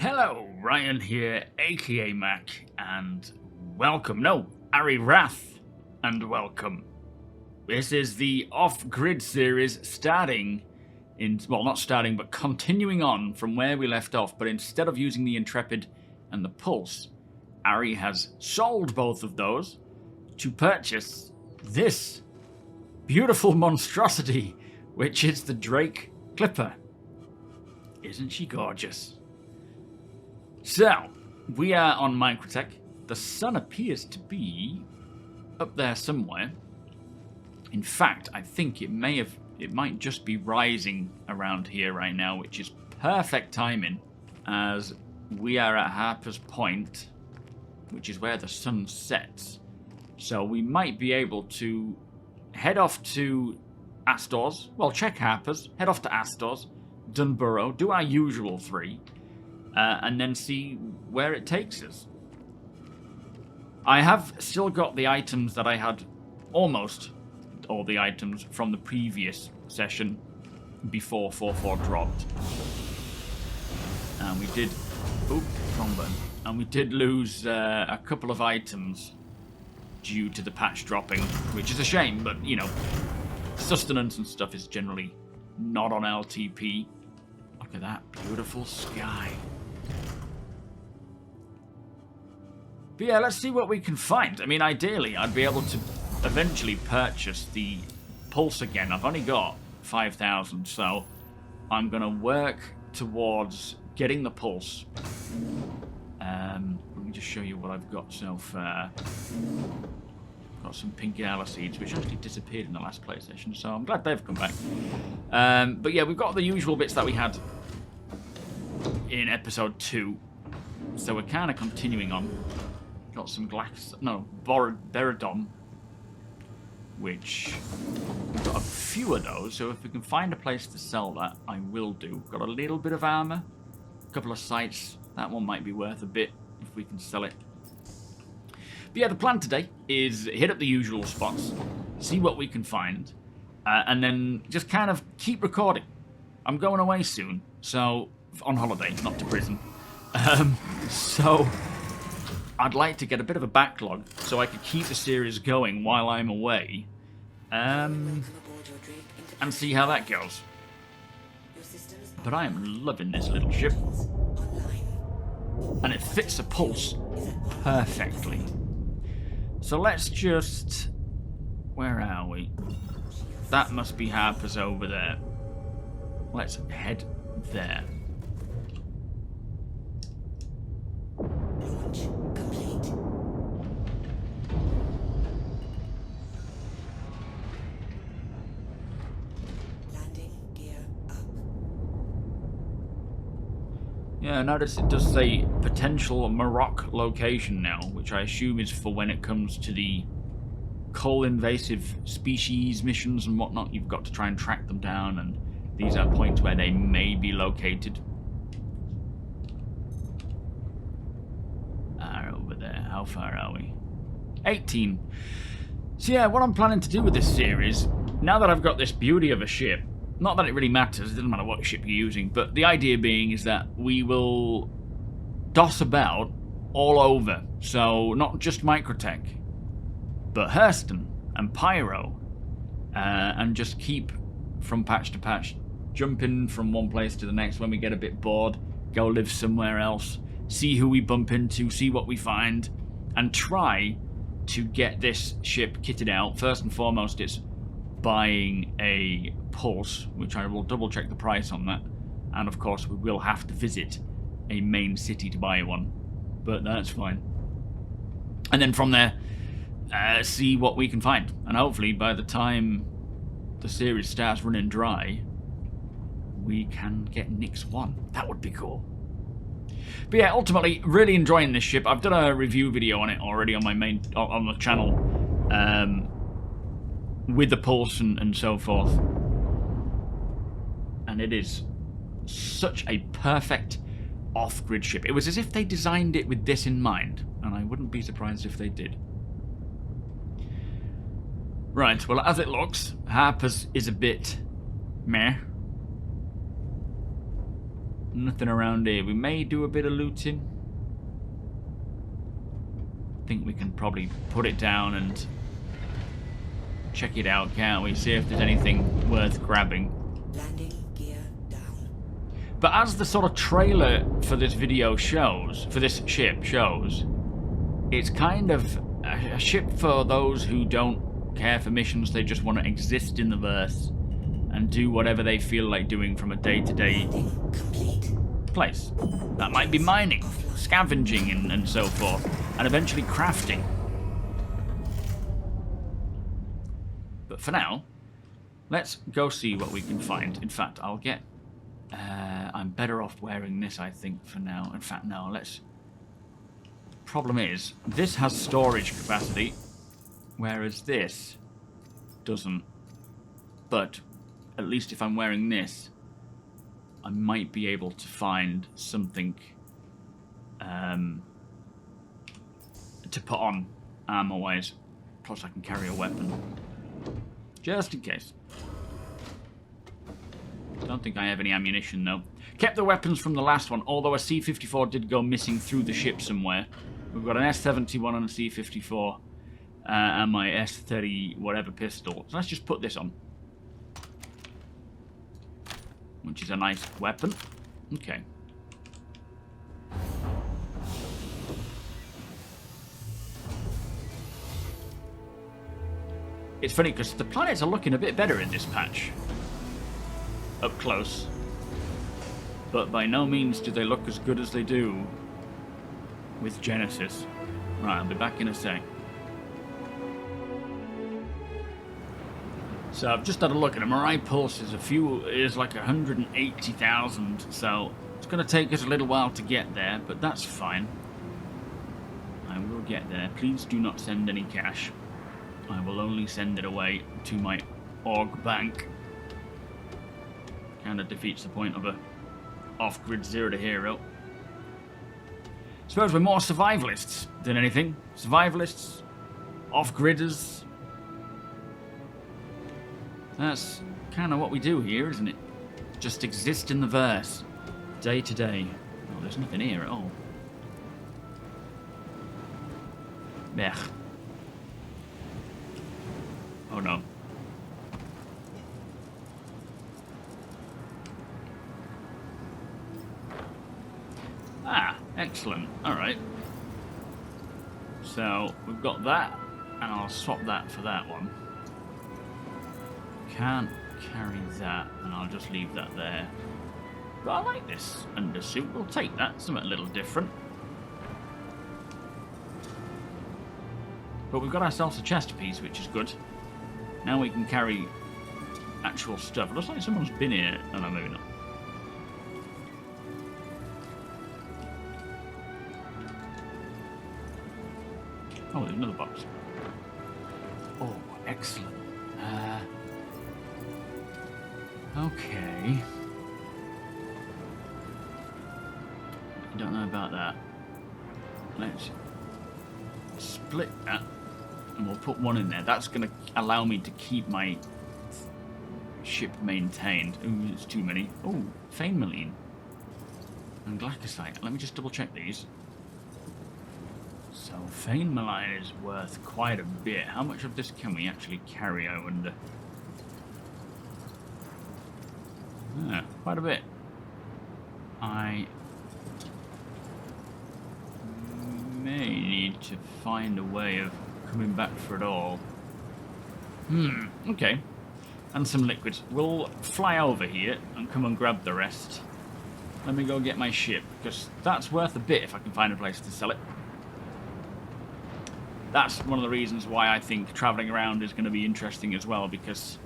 Hello, Ryan here, aka Mac, and welcome. No, Ari Wrath, and welcome. This is the off-grid series starting in, well, not starting, but continuing on from where we left off, but instead of using the Intrepid and the Pulse, Ari has sold both of those to purchase this beautiful monstrosity, which is the Drake Clipper. Isn't she gorgeous? So, we are on Microtech. The sun appears to be up there somewhere. In fact, I think it might just be rising around here right now, which is perfect timing, as we are at Harper's Point, which is where the sun sets. So we might be able to head off to Astor's, well, check Harper's, head off to Astor's, Dunborough, do our usual three, and then see where it takes us. I have still got the items that I had, almost all the items from the previous session before 4.4 dropped. And we did, wrong button. And we did lose a couple of items due to the patch dropping, which is a shame, but you know, sustenance and stuff is generally not on LTP. Look at that beautiful sky. But yeah, let's see what we can find. I mean, ideally, I'd be able to eventually purchase the Pulse again. I've only got 5,000, so I'm going to work towards getting the Pulse. Let me just show you what I've got so far. Got some pink gala seeds, which actually disappeared in the last play session, so I'm glad they've come back. But yeah, we've got the usual bits that we had in episode 2, so we're kind of continuing on. Got some Beradom, which we've got a few of those, so if we can find a place to sell that, I will do. Got a little bit of armor, a couple of sights. That one might be worth a bit if we can sell it. But yeah, the plan today is hit up the usual spots, see what we can find, and then just kind of keep recording. I'm going away soon, so on holiday, not to prison. So I'd like to get a bit of a backlog so I could keep the series going while I'm away, and see how that goes. But I am loving this little ship, and it fits the Pulse perfectly. So let's just... where are we? That must be Harper's over there. Let's head there. Launch complete. Landing gear up. Yeah, notice it does say potential Maroc location now, which I assume is for when it comes to the coal invasive species missions and whatnot. You've got to try and track them down, and these are points where they may be located. Over there. How far are we? 18. So yeah, what I'm planning to do with this series, now that I've got this beauty of a ship, not that it really matters, it doesn't matter what ship you're using, but the idea being is that we will doss about all over. So not just Microtech, but Hurston and Pyro, and just keep from patch to patch, jumping from one place to the next. When we get a bit bored, go live somewhere else, see who we bump into, see what we find, and try to get this ship kitted out. First and foremost, it's buying a Pulse, which I will double check the price on that, and of course we will have to visit a main city to buy one, but that's fine. And then from there, see what we can find, and hopefully by the time the series starts running dry, we can get Nyx 1. That would be cool. But yeah, ultimately, really enjoying this ship. I've done a review video on it already on my on the channel, with the Pulse and so forth. And it is such a perfect off-grid ship. It was as if they designed it with this in mind, and I wouldn't be surprised if they did. Right, well, as it looks, Harper's is a bit meh. Nothing around here. We may do a bit of looting. I think we can probably put it down and check it out, can't we? See if there's anything worth grabbing. Landing gear down. But as the sort of trailer for this video shows, for this ship shows, it's kind of a ship for those who don't care for missions. They just want to exist in the verse and do whatever they feel like doing from a day-to-day Landing complete. place. That might be mining, scavenging, and so forth, and eventually crafting. But for now, let's go see what we can find. In fact, I'll get... I'm better off wearing this, I think, for now. In fact, no, let's... Problem is, this has storage capacity, whereas this doesn't. But at least if I'm wearing this, I might be able to find something to put on armor-wise. Plus I can carry a weapon. Just in case. Don't think I have any ammunition though. Kept the weapons from the last one, although a C-54 did go missing through the ship somewhere. We've got an S-71 and a C-54 and my S-30 whatever pistol. So let's just put this on. Which is a nice weapon. Okay. It's funny because the planets are looking a bit better in this patch. Up close. But by no means do they look as good as they do with Genesis. Right, I'll be back in a sec. So I've just had a look at them. Our pulse is like 180,000, so it's going to take us a little while to get there, but that's fine. I will get there. Please do not send any cash. I will only send it away to my org bank. Kind of defeats the point of a off-grid zero to hero. Suppose we're more survivalists than anything. Survivalists, off-gridders. That's kind of what we do here, isn't it? Just exist in the verse, day to day. Oh, there's nothing here at all. Blech. Oh no. Ah, excellent. Alright. So, we've got that, and I'll swap that for that one. Can't carry that, and I'll just leave that there. But I like this undersuit. We'll take that. Something a little different. But we've got ourselves a chest piece, which is good. Now we can carry actual stuff. It looks like someone's been here. Oh no, maybe not. Oh, there's another box. Oh, excellent. Okay. I don't know about that. Let's split that, and we'll put one in there. That's going to allow me to keep my ship maintained. Ooh, it's too many. Oh, Fainmaline and Glycosite. Let me just double check these. So Fainmaline is worth quite a bit. How much of this can we actually carry, I wonder? Yeah, quite a bit. I may need to find a way of coming back for it all. Okay. And some liquids. We'll fly over here and come and grab the rest. Let me go get my ship, because that's worth a bit if I can find a place to sell it. That's one of the reasons why I think travelling around is going to be interesting as well, because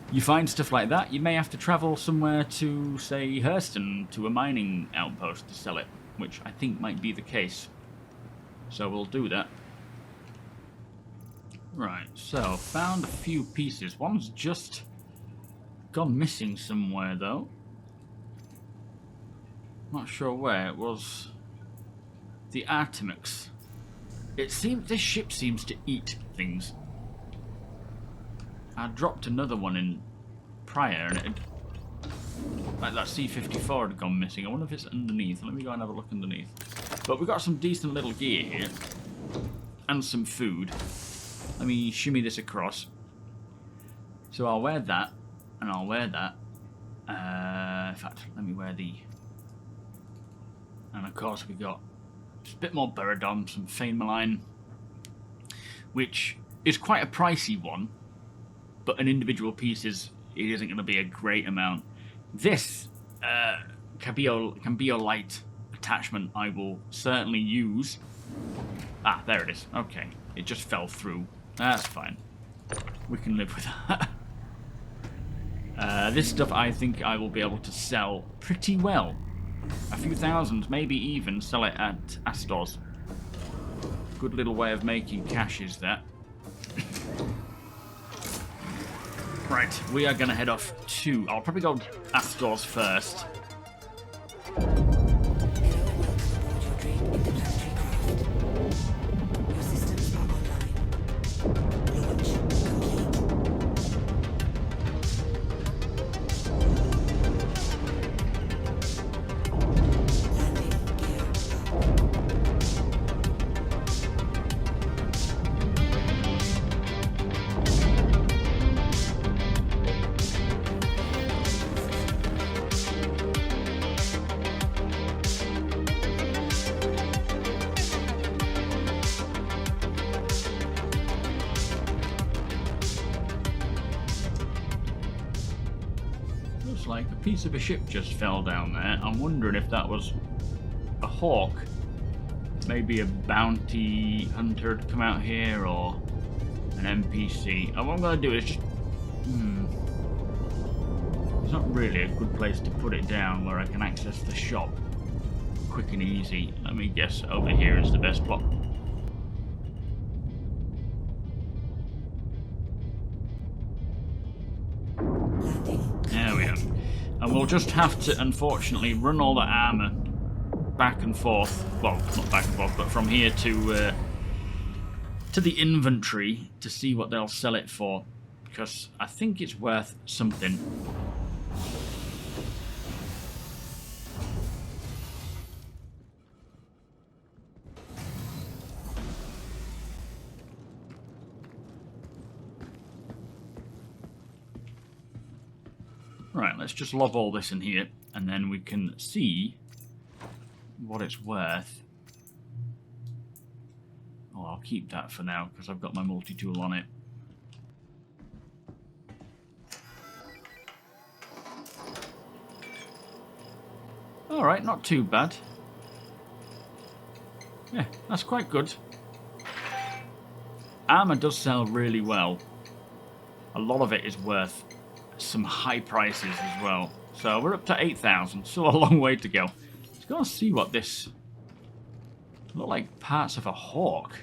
you find stuff like that, you may have to travel somewhere to, say, Hurston, to a mining outpost to sell it, which I think might be the case. So we'll do that. Right, so, found a few pieces. One's just gone missing somewhere, though. Not sure where. It was the Artemix. This ship seems to eat things. I dropped another one in prior, and Like that C-54 had gone missing. I wonder if it's underneath. Let me go and have a look underneath. But we've got some decent little gear here. And some food. Let me shimmy this across. So I'll wear that. And I'll wear that. In fact, let me wear the... And of course we got just a bit more Beradon, some Fane Malign. Which is quite a pricey one. But an individual piece it isn't going to be a great amount. This Cabio Light attachment I will certainly use. Ah, there it is. Okay. It just fell through. That's fine. We can live with that. This stuff I think I will be able to sell pretty well. A few thousand, maybe even sell it at Astor's. Good little way of making cash is that. Right, we are going to head off to... I'll probably go Astor's first. Like a piece of a ship just fell down there. I'm wondering if that was a hawk, maybe a bounty hunter to come out here, or an NPC. And what I'm going to do is just... It's not really a good place to put it down where I can access the shop quick and easy. Let me guess, over here is the best plot. There we are. And we'll just have to, unfortunately, run all the armour back and forth. Well, not back and forth, but from here to the inventory to see what they'll sell it for. Because I think it's worth something. Right, let's just lob all this in here, and then we can see what it's worth. Oh, I'll keep that for now, because I've got my multi-tool on it. Alright, not too bad. Yeah, that's quite good. Armour does sell really well. A lot of it is worth some high prices as well. So we're up to 8,000. Still a long way to go. Let's go and see what this... Look like parts of a hawk.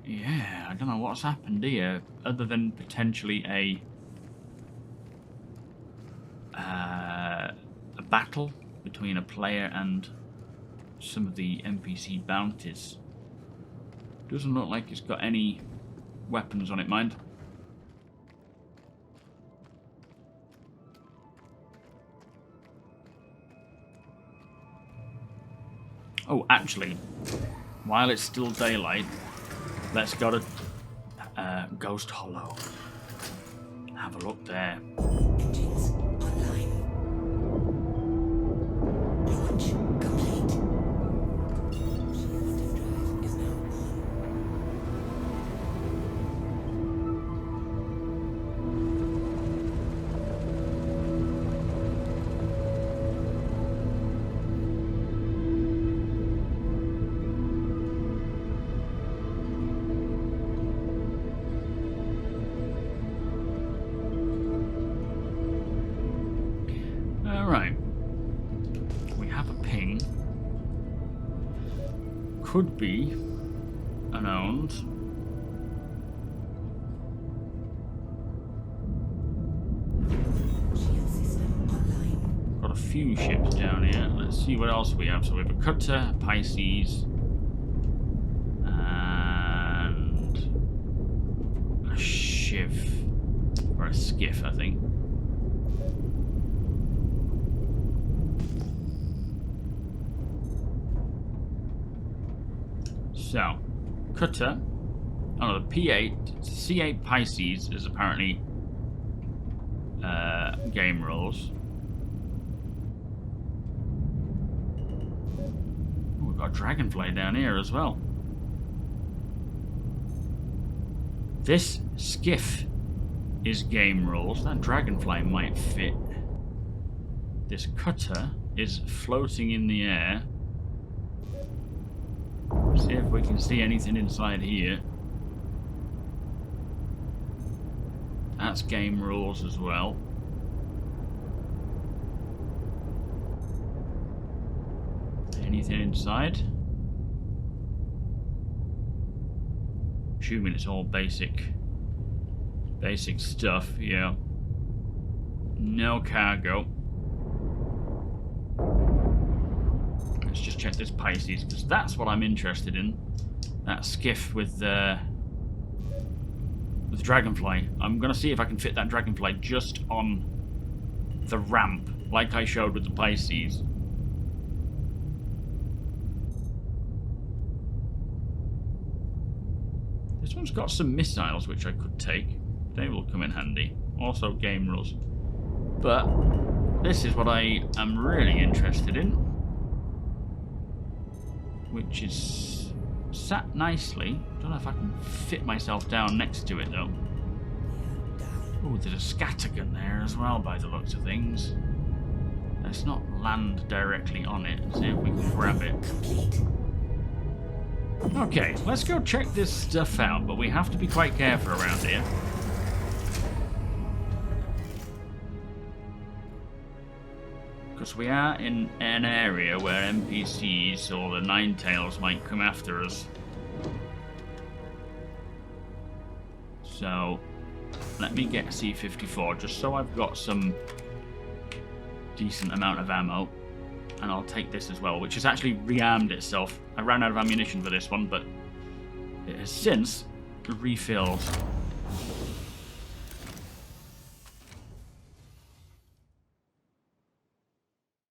Yeah, I don't know what's happened here, other than potentially a battle between a player and some of the NPC bounties. Doesn't look like it's got any weapons on it, mind. Oh, actually, while it's still daylight, let's go to Ghost Hollow. Have a look there. Engines online. Launch complete. Shield drive is now on. Alright. We have a ping. Could be unowned. Shield system online. Got a few ships down here. Let's see what else we have. So we have a cutter, Pisces, and a shiv. Or a skiff, I think. So, cutter. Oh, the P8, C8 Pisces is apparently game rules. Ooh, we've got a dragonfly down here as well. This skiff is game rules. That dragonfly might fit. This cutter is floating in the air. See if we can see anything inside here. That's game rules as well. Anything inside? Assuming it's all basic stuff, yeah. No cargo. Let's just check this Pisces, because that's what I'm interested in. That skiff with Dragonfly. I'm going to see if I can fit that Dragonfly just on the ramp, like I showed with the Pisces. This one's got some missiles which I could take. They will come in handy. Also game rules. But this is what I am really interested in, which is sat nicely. Don't know if I can fit myself down next to it though. Oh, there's a scattergun there as well by the looks of things. Let's not land directly on it and see if we can grab it. Okay, let's go check this stuff out, but we have to be quite careful around here. Because we are in an area where NPCs or the Ninetails might come after us. So, let me get C-54 just so I've got some decent amount of ammo. And I'll take this as well, which has actually rearmed itself. I ran out of ammunition for this one, but it has since refilled.